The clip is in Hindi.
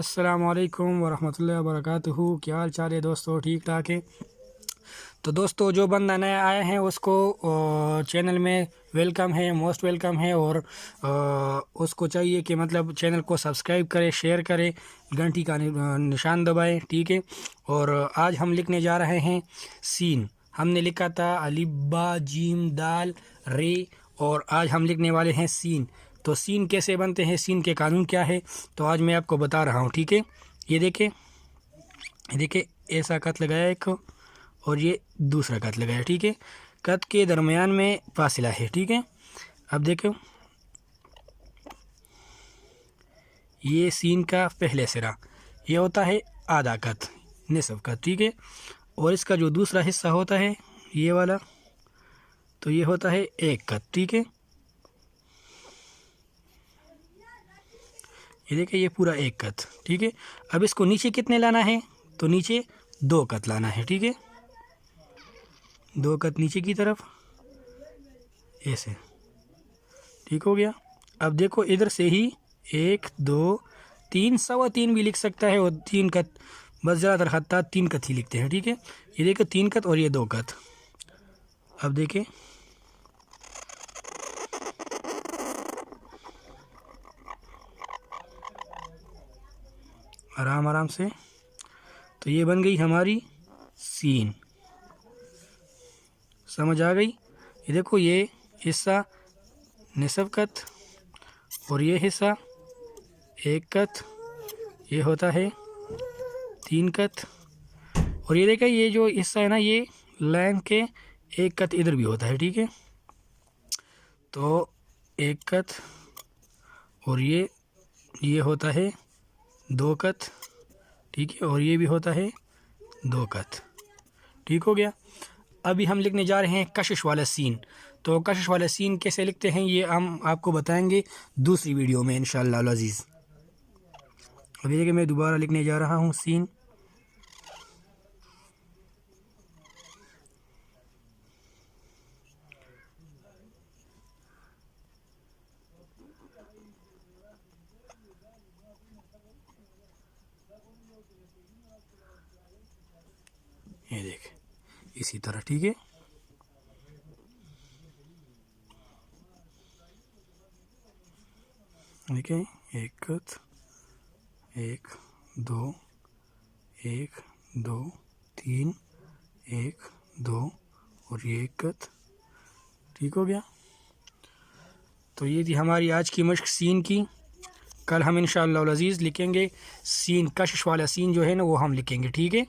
अस्सलामुअलैकुम वरहमतुल्लाहि वबरकातुहू। क्या हाल चाल है दोस्तों? ठीक ठाक है। तो दोस्तों, जो बंदा नया आया है उसको चैनल में वेलकम है, मोस्ट वेलकम है। और उसको चाहिए कि मतलब चैनल को सब्सक्राइब करे, शेयर करे, घंटी का निशान दबाए, ठीक है। और आज हम लिखने जा रहे हैं सीन। हमने लिखा था अलिब्बा जीम दाल रे, और आज हम लिखने वाले हैं सीन। तो सीन कैसे बनते हैं, सीन के कानून क्या है, तो आज मैं आपको बता रहा हूँ, ठीक है। ये देखें, ऐसा कत लगाया एक, और ये दूसरा कत लगाया, ठीक है। कत के दरमियान में फासिला है, ठीक है। अब देखो, ये सीन का पहले सिरा ये होता है आधा कत, निसफ कत, ठीक है। और इसका जो दूसरा हिस्सा होता है ये वाला, तो ये होता है एक कत, ठीक है। ये देखिए, ये पूरा एक कत, ठीक है। अब इसको नीचे कितने लाना है, तो नीचे 2 कत लाना है, ठीक है। 2 कत नीचे की तरफ ऐसे, ठीक हो गया। अब देखो, इधर से ही 1 2 3 3.25 भी लिख सकता है, और 3 कत, बस ज़्यादातर हत्ता 3 कत ही लिखते हैं, ठीक है। ये देखो 3 कत और ये 2 कत। अब देखें, आराम आराम से। तो ये बन गई हमारी सीन, समझ आ गई। ये देखो, ये हिस्सा निसफ कत और ये हिस्सा एक कत, ये होता है 3 कत। और ये देखा, ये जो हिस्सा है ना, ये लाइन के एक कत इधर भी होता है, ठीक है। तो एक कत, और ये होता है 2 कत, ठीक है। और ये भी होता है 2 कत, ठीक हो गया। अभी हम लिखने जा रहे हैं कशिश वाला सीन। तो कशिश वाला सीन कैसे लिखते हैं ये हम आपको बताएंगे दूसरी वीडियो में इंशाअल्लाह अज़ीज़। अभी देखिए, मैं दोबारा लिखने जा रहा हूँ सीन। ये देख, इसी तरह, ठीक है। देखिए, 1 कत, 1 2 1 2 3 1 2 और ये 1 कत, ठीक हो गया। तो ये थी हमारी आज की मश्क सीन की। कल हम इंशाअल्लाह अज़ीज़ लिखेंगे सीन, कशिश वाला सीन जो है ना वो हम लिखेंगे, ठीक है।